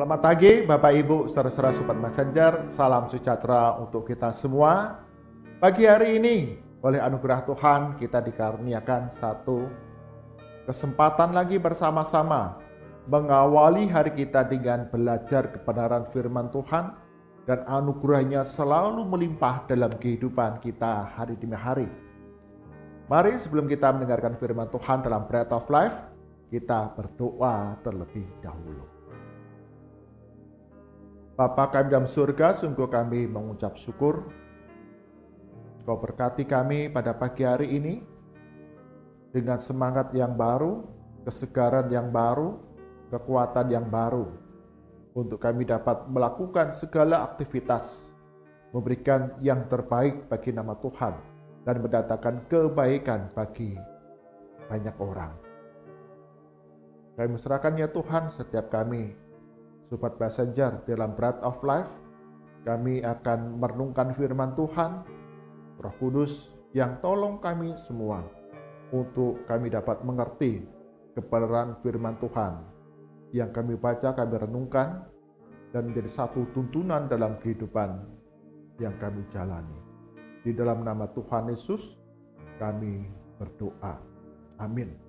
Selamat pagi Bapak Ibu, saudara-saudara Sobat Messenger, salam sejahtera untuk kita semua. Pagi hari ini, oleh anugerah Tuhan, kita dikaruniakan satu kesempatan lagi bersama-sama mengawali hari kita dengan belajar kebenaran firman Tuhan, dan anugerahnya selalu melimpah dalam kehidupan kita hari demi hari. Mari sebelum kita mendengarkan firman Tuhan dalam Bread of Life, kita berdoa terlebih dahulu. Bapa kami dalam surga, sungguh kami mengucap syukur. Kau berkati kami pada pagi hari ini dengan semangat yang baru, kesegaran yang baru, kekuatan yang baru, untuk kami dapat melakukan segala aktivitas, memberikan yang terbaik bagi nama Tuhan, dan mendatangkan kebaikan bagi banyak orang. Kami serahkan ya Tuhan setiap kami, Sobat Messenger, dalam Bread of Life. Kami akan merenungkan firman Tuhan. Roh Kudus yang tolong kami semua untuk kami dapat mengerti kebenaran firman Tuhan yang kami baca, kami renungkan, dan menjadi satu tuntunan dalam kehidupan yang kami jalani. Di dalam nama Tuhan Yesus kami berdoa. Amin.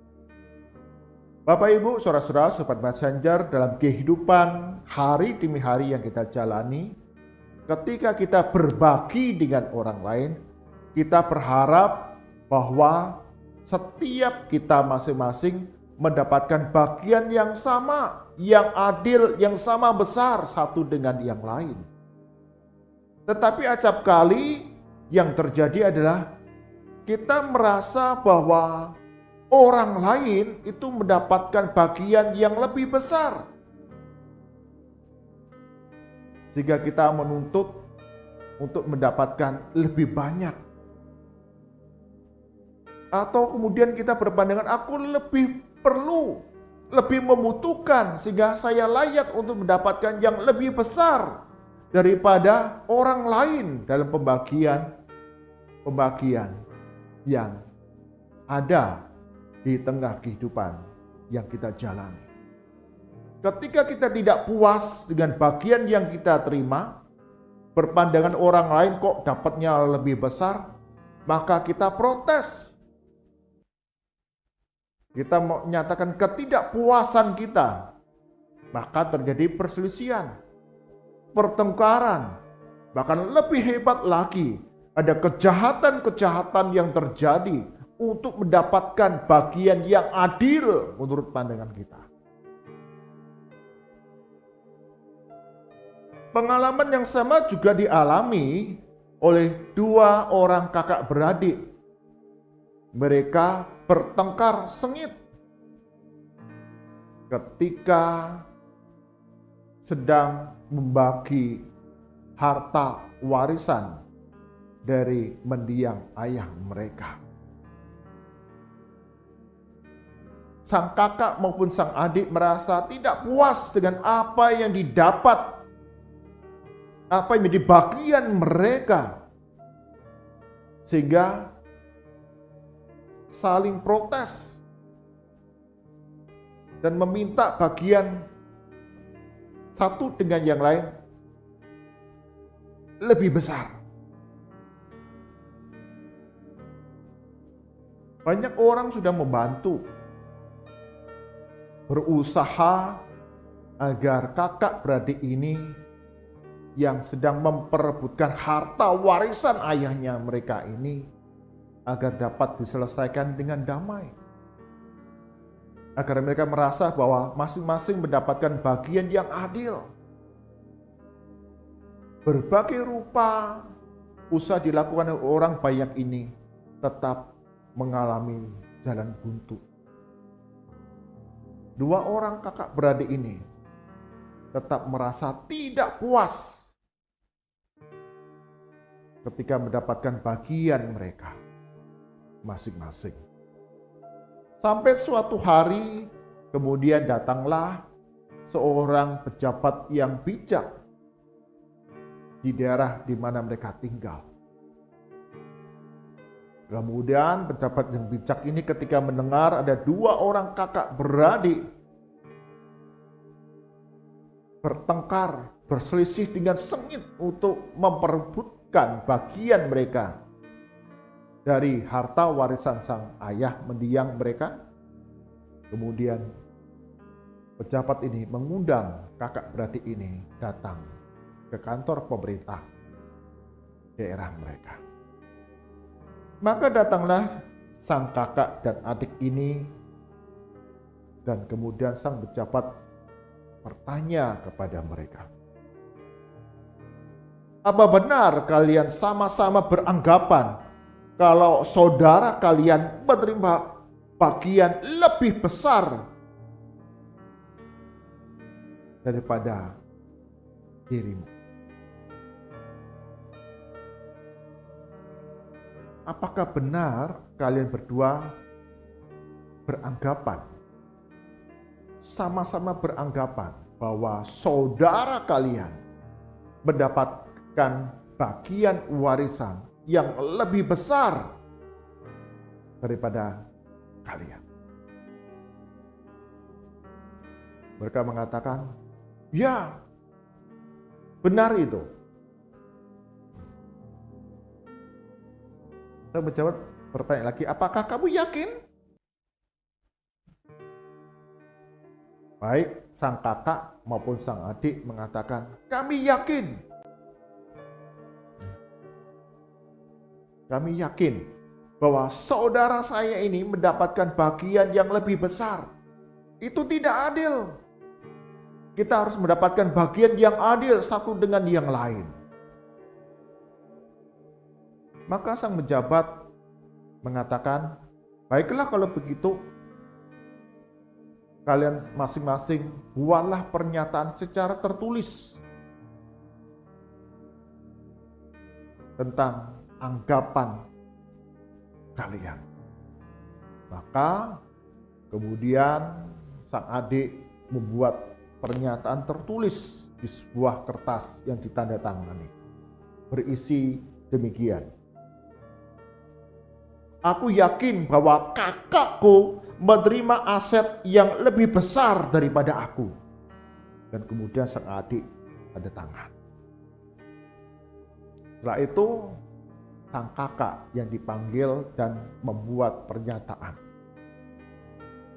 Bapak Ibu, saudara-saudara, Sobat Messenger, dalam kehidupan hari demi hari yang kita jalani, ketika kita berbagi dengan orang lain, kita berharap bahwa setiap kita masing-masing mendapatkan bagian yang sama, yang adil, yang sama besar satu dengan yang lain. Tetapi acap kali yang terjadi adalah kita merasa bahwa orang lain itu mendapatkan bagian yang lebih besar, sehingga kita menuntut untuk mendapatkan lebih banyak. Atau kemudian kita berpandangan, aku lebih perlu, lebih membutuhkan, sehingga saya layak untuk mendapatkan yang lebih besar daripada orang lain dalam pembagian yang ada di tengah kehidupan yang kita jalani. Ketika kita tidak puas dengan bagian yang kita terima, berpandangan orang lain kok dapatnya lebih besar, maka kita protes. Kita menyatakan ketidakpuasan kita, maka terjadi perselisihan, pertengkaran, bahkan lebih hebat lagi, ada kejahatan-kejahatan yang terjadi untuk mendapatkan bagian yang adil menurut pandangan kita. Pengalaman yang sama juga dialami oleh dua orang kakak beradik. Mereka bertengkar sengit ketika sedang membagi harta warisan dari mendiang ayah mereka. Sang kakak maupun sang adik merasa tidak puas dengan apa yang didapat, apa yang menjadi bagian mereka, sehingga saling protes dan meminta bagian satu dengan yang lain lebih besar. Banyak orang sudah membantu, berusaha agar kakak beradik ini yang sedang memperebutkan harta warisan ayahnya mereka ini agar dapat diselesaikan dengan damai. Agar mereka merasa bahwa masing-masing mendapatkan bagian yang adil. Berbagai rupa usaha dilakukan oleh orang banyak ini tetap mengalami jalan buntu. Dua orang kakak beradik ini tetap merasa tidak puas ketika mendapatkan bagian mereka masing-masing. Sampai suatu hari kemudian datanglah seorang pejabat yang bijak di daerah di mana mereka tinggal. Kemudian pejabat yang bijak ini ketika mendengar ada dua orang kakak beradik bertengkar, berselisih dengan sengit untuk memperebutkan bagian mereka dari harta warisan sang ayah mendiang mereka. Kemudian pejabat ini mengundang kakak beradik ini datang ke kantor pemerintah daerah mereka. Maka datanglah sang kakak dan adik ini, dan kemudian sang pejabat bertanya kepada mereka, apa benar kalian sama-sama beranggapan kalau saudara kalian menerima bagian lebih besar daripada dirimu? Apakah benar kalian berdua beranggapan, sama-sama beranggapan bahwa saudara kalian mendapatkan bagian warisan yang lebih besar daripada kalian? Mereka mengatakan, ya, benar itu. Saya menjawab, bertanya lagi, apakah kamu yakin? Baik sang kakak maupun sang adik mengatakan, kami yakin. Kami yakin bahwa saudara saya ini mendapatkan bagian yang lebih besar. Itu tidak adil. Kita harus mendapatkan bagian yang adil satu dengan yang lain. Maka sang pejabat mengatakan, baiklah kalau begitu, kalian masing-masing buatlah pernyataan secara tertulis tentang anggapan kalian. Maka kemudian sang adik membuat pernyataan tertulis di sebuah kertas yang ditandatangani. Berisi demikian. Aku yakin bahwa kakakku menerima aset yang lebih besar daripada aku. Dan kemudian sang adik ada tangan. Setelah itu sang kakak yang dipanggil dan membuat pernyataan.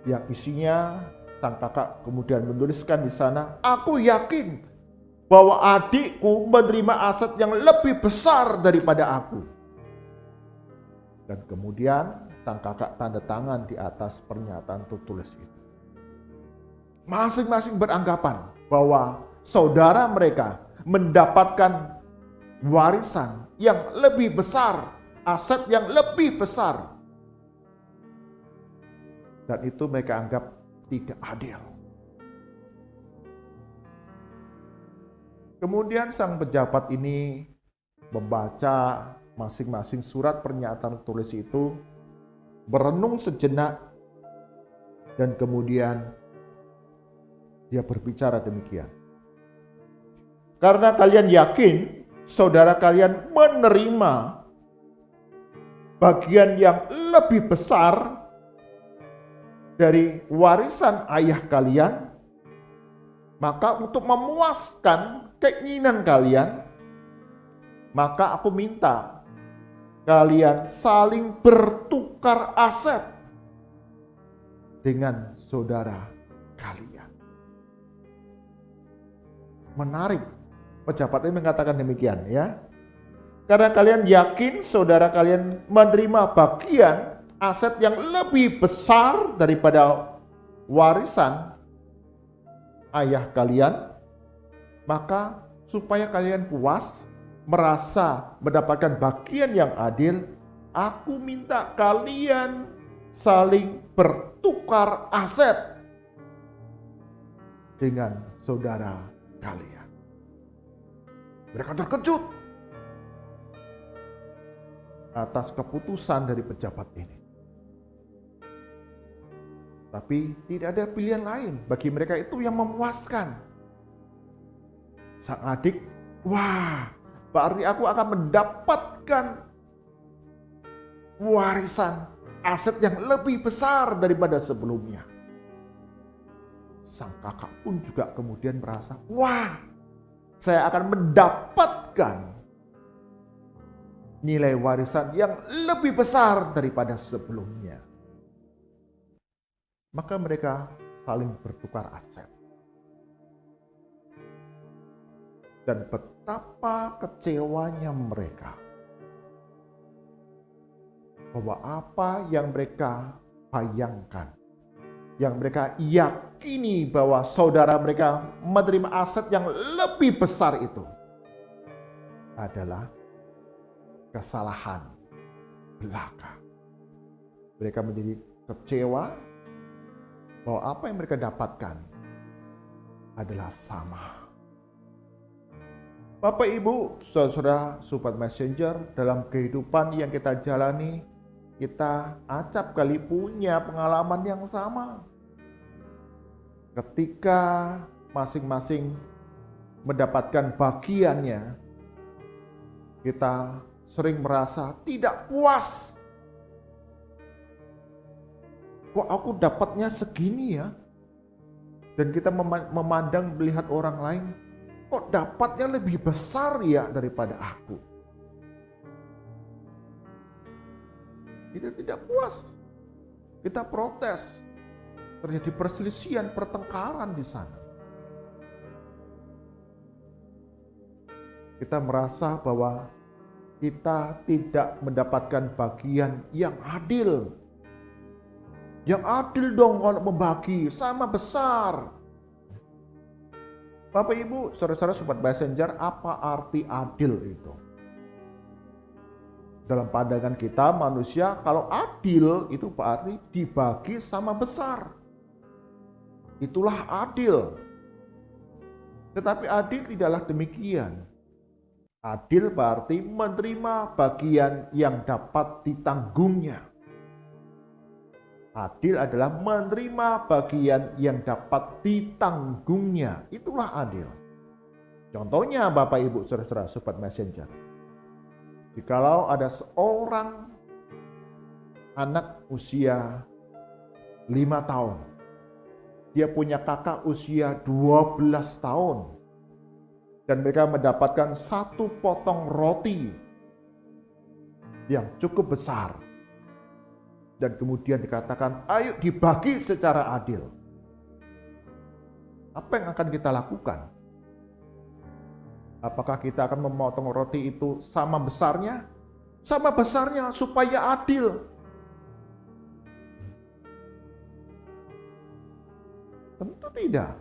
Yang isinya sang kakak kemudian menuliskan di sana, aku yakin bahwa adikku menerima aset yang lebih besar daripada aku. Dan kemudian sang kakak tanda tangan di atas pernyataan tertulis itu. Masing-masing beranggapan bahwa saudara mereka mendapatkan warisan yang lebih besar, aset yang lebih besar. Dan itu mereka anggap tidak adil. Kemudian sang pejabat ini membaca masing-masing surat pernyataan tertulis itu, berenung sejenak, dan kemudian dia berbicara demikian. Karena kalian yakin saudara kalian menerima bagian yang lebih besar dari warisan ayah kalian, maka untuk memuaskan keinginan kalian, maka aku minta kalian saling bertukar aset dengan saudara kalian. Menarik, pejabat ini mengatakan demikian ya. Karena kalian yakin saudara kalian menerima bagian aset yang lebih besar daripada warisan ayah kalian, maka supaya kalian puas, merasa mendapatkan bagian yang adil, aku minta kalian saling bertukar aset dengan saudara kalian. Mereka terkejut atas keputusan dari pejabat ini. Tapi tidak ada pilihan lain bagi mereka itu yang memuaskan. Sang adik, wah, berarti aku akan mendapatkan warisan aset yang lebih besar daripada sebelumnya. sang kakak pun juga kemudian merasa, wah, saya akan mendapatkan nilai warisan yang lebih besar daripada sebelumnya. Maka mereka saling bertukar aset. Dan betapa kecewanya mereka bahwa apa yang mereka bayangkan, yang mereka yakini bahwa saudara mereka menerima aset yang lebih besar itu adalah kesalahan belaka. Mereka menjadi kecewa bahwa apa yang mereka dapatkan adalah sama. Bapak, Ibu, saudara, sobat messenger, dalam kehidupan yang kita jalani, kita acap kali punya pengalaman yang sama. Ketika masing-masing mendapatkan bagiannya, kita sering merasa tidak puas. Kok aku dapatnya segini ya? Dan kita memandang melihat orang lain, kok dapatnya lebih besar ya daripada aku. Kita tidak puas. Kita protes. Terjadi perselisihan, pertengkaran di sana. Kita merasa bahwa kita tidak mendapatkan bagian yang adil. Yang adil dong kalau membagi, sama besar. Bapak, Ibu, saudara-saudara, sobat messenger, apa arti adil itu? Dalam pandangan kita manusia, kalau adil itu berarti dibagi sama besar. Itulah adil. Tetapi adil tidaklah demikian. Adil berarti menerima bagian yang dapat ditanggungnya. Adil adalah menerima bagian yang dapat ditanggungnya. Itulah adil. Contohnya Bapak, Ibu, saudara-saudara, sobat messenger. Jikalau ada seorang anak usia 5 tahun. Dia punya kakak usia 12 tahun. Dan mereka mendapatkan satu potong roti yang cukup besar. Dan kemudian dikatakan, ayo dibagi secara adil. Apa yang akan kita lakukan? Apakah kita akan memotong roti itu sama besarnya? Sama besarnya supaya adil. Tentu tidak.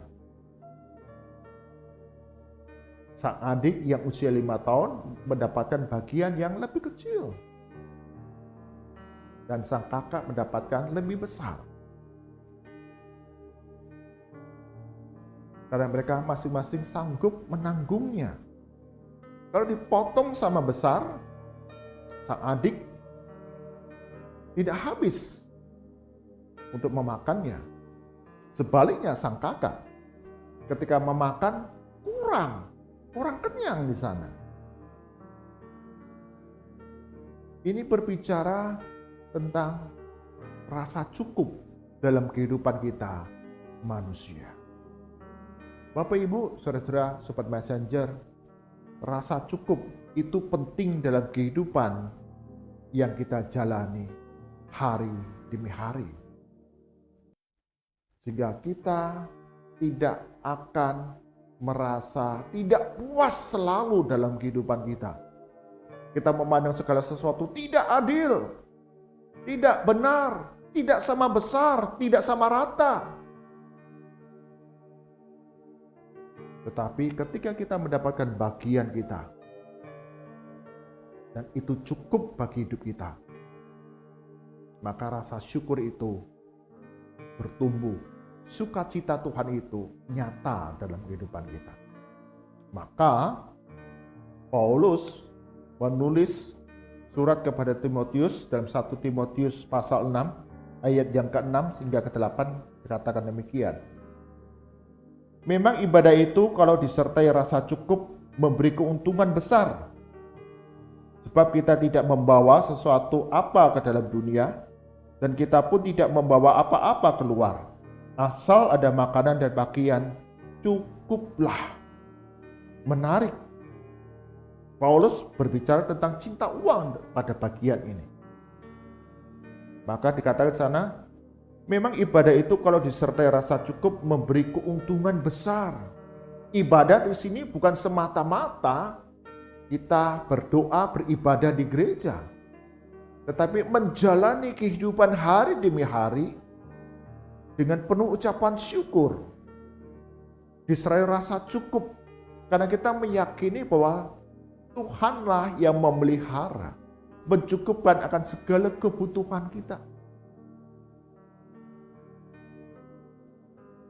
Sang adik yang usia 5 tahun mendapatkan bagian yang lebih kecil. Dan sang kakak mendapatkan lebih besar. Karena mereka masing-masing sanggup menanggungnya. Kalau dipotong sama besar, sang adik tidak habis untuk memakannya. Sebaliknya sang kakak ketika memakan kurang kenyang di sana. Ini berbicara tentang rasa cukup dalam kehidupan kita manusia. Bapak, Ibu, saudara-saudara, sobat messenger, rasa cukup itu penting dalam kehidupan yang kita jalani hari demi hari. Sehingga kita tidak akan merasa tidak puas selalu dalam kehidupan kita. Kita memandang segala sesuatu tidak adil, tidak benar, tidak sama besar, tidak sama rata. Tetapi ketika kita mendapatkan bagian kita, dan itu cukup bagi hidup kita, maka rasa syukur itu bertumbuh. Sukacita Tuhan itu nyata dalam kehidupan kita. Maka Paulus menulis surat kepada Timotius dalam 1 Timotius pasal 6 ayat yang ke-6 hingga ke-8 dikatakan demikian. Memang ibadah itu kalau disertai rasa cukup memberi keuntungan besar. Sebab kita tidak membawa sesuatu apa ke dalam dunia dan kita pun tidak membawa apa-apa keluar. Asal ada makanan dan pakaian, cukuplah. Menarik. Paulus berbicara tentang cinta uang pada bagian ini. Maka dikatakan sana, memang ibadah itu kalau disertai rasa cukup memberi keuntungan besar. Ibadah di sini bukan semata-mata kita berdoa, beribadah di gereja, tetapi menjalani kehidupan hari demi hari dengan penuh ucapan syukur, disertai rasa cukup, karena kita meyakini bahwa Tuhanlah yang memelihara, mencukupkan akan segala kebutuhan kita.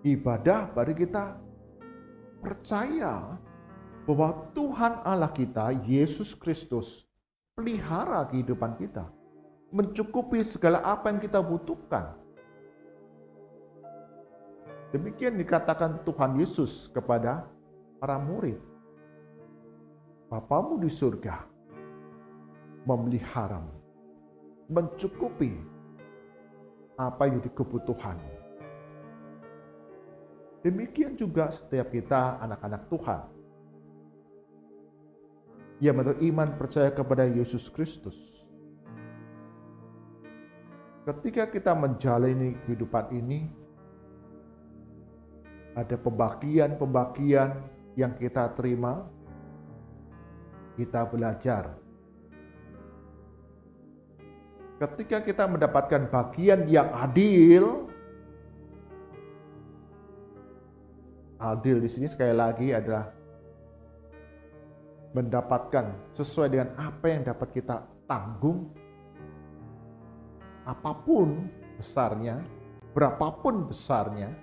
Ibadah bagi kita percaya bahwa Tuhan Allah kita, Yesus Kristus, pelihara kehidupan kita, mencukupi segala apa yang kita butuhkan. Demikian dikatakan Tuhan Yesus kepada para murid. Bapamu di surga memeliharamu, mencukupi apa yang jadi kebutuhanmu. Demikian juga setiap kita anak-anak Tuhan yang beriman percaya kepada Yesus Kristus. Ketika kita menjalani kehidupan ini, ada pembagian-pembagian yang kita terima, kita belajar. Ketika kita mendapatkan bagian yang adil di sini sekali lagi adalah mendapatkan sesuai dengan apa yang dapat kita tanggung, apapun besarnya, berapapun besarnya,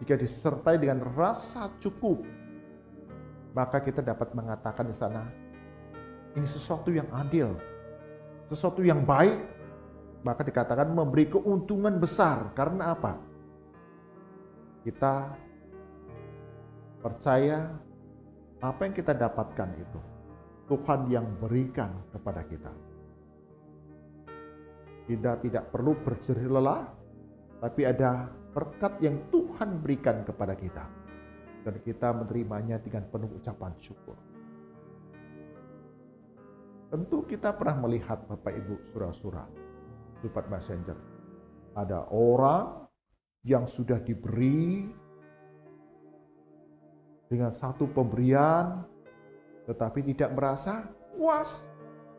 jika disertai dengan rasa cukup, maka kita dapat mengatakan di sana, ini sesuatu yang adil, sesuatu yang baik, maka dikatakan memberi keuntungan besar. Karena apa? Kita percaya apa yang kita dapatkan itu Tuhan yang berikan kepada kita. Kita tidak perlu berjerih lelah, tapi ada berkat yang Tuhan berikan kepada kita, dan kita menerimanya dengan penuh ucapan syukur. Tentu kita pernah melihat Bapak Ibu saudara-saudara, Sobat Messenger, ada orang yang sudah diberi dengan satu pemberian, tetapi tidak merasa puas.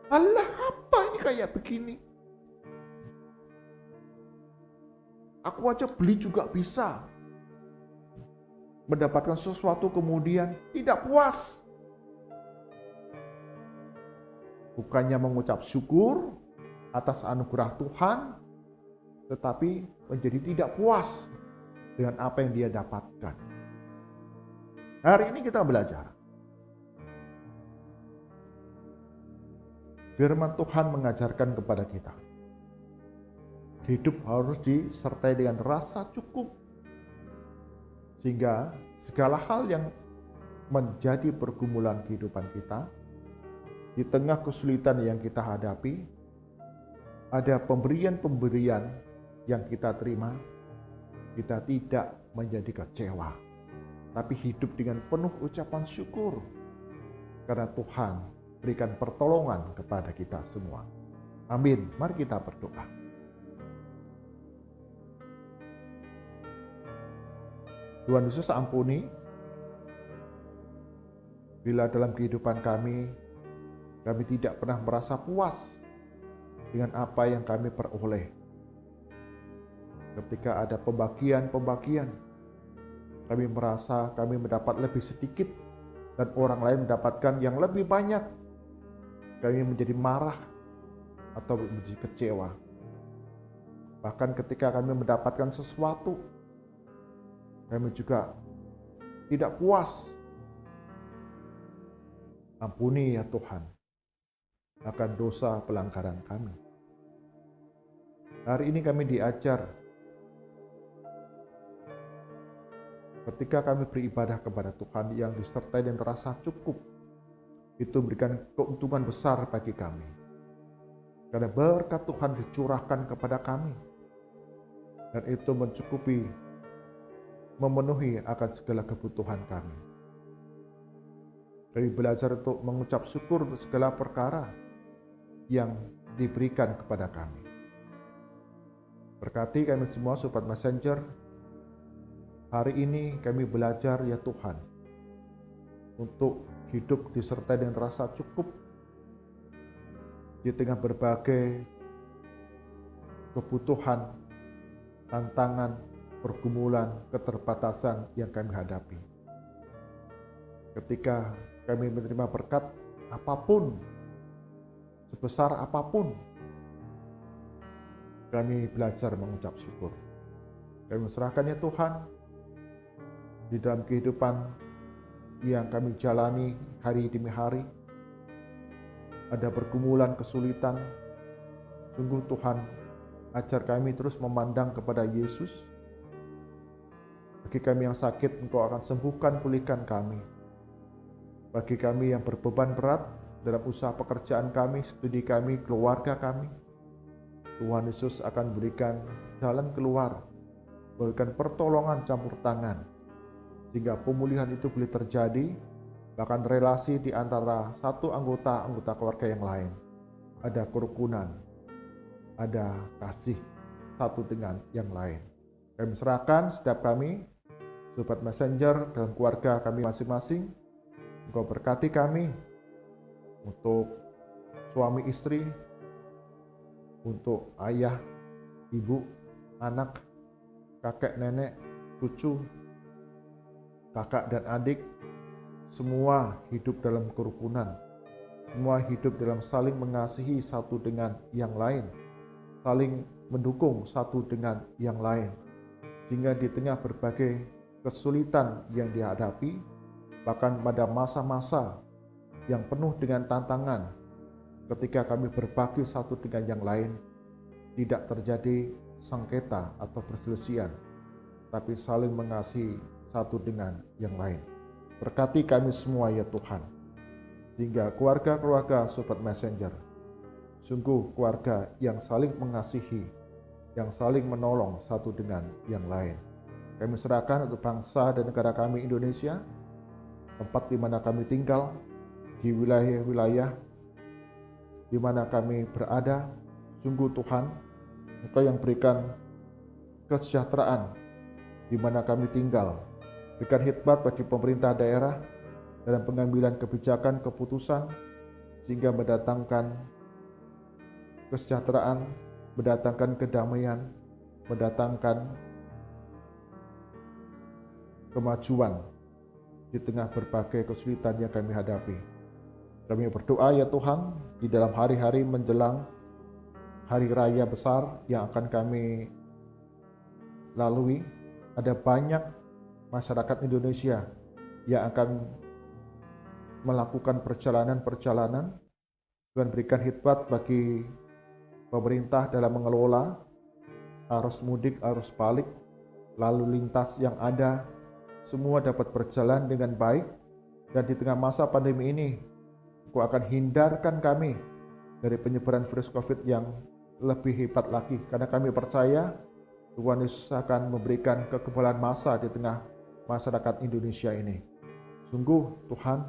Alah, apa ini kayak begini? Aku aja beli juga bisa. Mendapatkan sesuatu kemudian tidak puas. Bukannya mengucap syukur atas anugerah Tuhan, tetapi menjadi tidak puas dengan apa yang dia dapatkan. Hari ini kita belajar. Firman Tuhan mengajarkan kepada kita, hidup harus disertai dengan rasa cukup, sehingga segala hal yang menjadi pergumulan kehidupan kita, di tengah kesulitan yang kita hadapi, ada pemberian-pemberian yang kita terima, kita tidak menjadi kecewa, tapi hidup dengan penuh ucapan syukur, karena Tuhan berikan pertolongan kepada kita semua. Amin. Mari kita berdoa. Tuhan Yesus, ampuni bila dalam kehidupan kami tidak pernah merasa puas dengan apa yang kami peroleh. Ketika ada pembagian-pembagian, kami merasa kami mendapat lebih sedikit dan orang lain mendapatkan yang lebih banyak. Kami menjadi marah atau menjadi kecewa. Bahkan ketika kami mendapatkan sesuatu, kami juga tidak puas. Ampuni ya Tuhan akan dosa pelanggaran kami. Hari ini kami diajar ketika kami beribadah kepada Tuhan yang disertai dengan rasa cukup, itu memberikan keuntungan besar bagi kami. Karena berkat Tuhan dicurahkan kepada kami. dan itu mencukupi, memenuhi akan segala kebutuhan kami. Kami belajar untuk mengucap syukur untuk segala perkara yang diberikan kepada kami. Berkati kami semua Sobat Messenger. Hari ini kami belajar ya Tuhan, untuk hidup disertai dengan rasa cukup di tengah berbagai kebutuhan, tantangan, pergumulan, keterbatasan yang kami hadapi. Ketika kami menerima berkat apapun, sebesar apapun, kami belajar mengucap syukur. Kami serahkan ya Tuhan, di dalam kehidupan yang kami jalani hari demi hari, ada pergumulan, kesulitan. Sungguh Tuhan, ajar kami terus memandang kepada Yesus. Bagi kami yang sakit, Engkau akan sembuhkan, pulihkan kami. Bagi kami yang berbeban berat dalam usaha pekerjaan kami, studi kami, keluarga kami, Tuhan Yesus akan berikan jalan keluar, berikan pertolongan campur tangan, sehingga pemulihan itu boleh terjadi, bahkan relasi di antara satu anggota keluarga yang lain. Ada kerukunan, ada kasih satu dengan yang lain. Kami serahkan setiap kami, Sobat Messenger, dalam keluarga kami masing-masing. Engkau berkati kami untuk suami istri, untuk ayah, ibu, anak, kakek, nenek, cucu, kakak dan adik, semua hidup dalam kerukunan, semua hidup dalam saling mengasihi satu dengan yang lain, saling mendukung satu dengan yang lain, sehingga di tengah berbagai kesulitan yang dihadapi, bahkan pada masa-masa yang penuh dengan tantangan, ketika kami berbagi satu dengan yang lain, tidak terjadi sengketa atau perselisihan, tapi saling mengasihi satu dengan yang lain. Berkati kami semua ya Tuhan, sehingga keluarga-keluarga Sobat Messenger sungguh keluarga yang saling mengasihi, yang saling menolong satu dengan yang lain. Kami serahkan untuk bangsa dan negara kami Indonesia, tempat di mana kami tinggal, di wilayah-wilayah di mana kami berada. Sungguh Tuhan, Engkau yang berikan kesejahteraan di mana kami tinggal. Berikan hikmat bagi pemerintah daerah dalam pengambilan kebijakan, keputusan, sehingga mendatangkan kesejahteraan, mendatangkan kedamaian, mendatangkan kemajuan di tengah berbagai kesulitan yang kami hadapi. Kami berdoa ya Tuhan, di dalam hari-hari menjelang hari raya besar yang akan kami lalui, ada banyak masyarakat Indonesia yang akan melakukan perjalanan-perjalanan. Tuhan berikan hikmat bagi pemerintah dalam mengelola arus mudik, arus balik, lalu lintas yang ada, semua dapat berjalan dengan baik. Dan di tengah masa pandemi ini, Engkau akan hindarkan kami dari penyebaran virus COVID yang lebih hebat lagi, karena kami percaya Tuhan Yesus akan memberikan kekebalan massa di tengah masyarakat Indonesia ini. Sungguh Tuhan,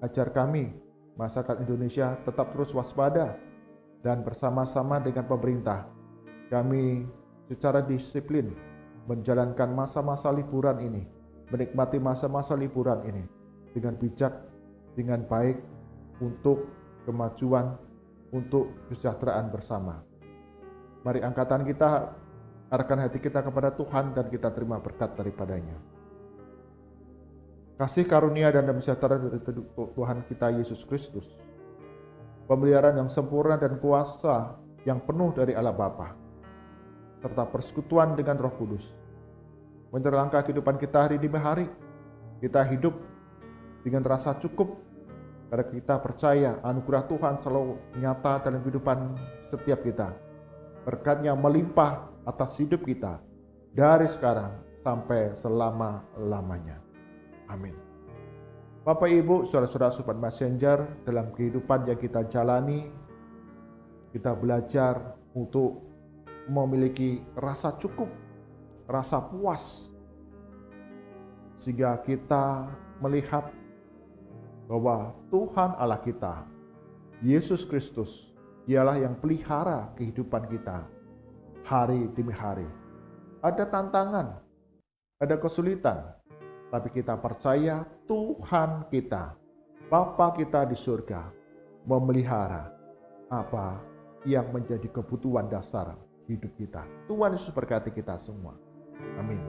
ajar kami masyarakat Indonesia tetap terus waspada, dan bersama-sama dengan pemerintah kami secara disiplin menjalankan masa-masa liburan ini, menikmati masa-masa liburan ini dengan bijak, dengan baik, untuk kemajuan, untuk kesejahteraan bersama. Mari angkatan kita, arahkan hati kita kepada Tuhan dan kita terima berkat daripadanya. Kasih karunia dan damai sejahtera dari Tuhan kita Yesus Kristus, pemeliharaan yang sempurna dan kuasa yang penuh dari Allah Bapa, serta persekutuan dengan Roh Kudus menyerangka kehidupan kita hari demi hari. Kita hidup dengan rasa cukup karena kita percaya anugerah Tuhan selalu nyata dalam kehidupan setiap kita. Berkat-Nya melimpah atas hidup kita dari sekarang sampai selama-lamanya. Amin. Bapak Ibu, saudara-saudara Sobat Messenger, dalam kehidupan yang kita jalani, kita belajar untuk memiliki rasa cukup rasa puas, sehingga kita melihat bahwa Tuhan Allah kita, Yesus Kristus, Dialah yang pelihara kehidupan kita hari demi hari. Ada tantangan, ada kesulitan, tapi kita percaya Tuhan kita, Bapa kita di surga, memelihara apa yang menjadi kebutuhan dasar hidup kita. Tuhan Yesus berkati kita semua. Amin.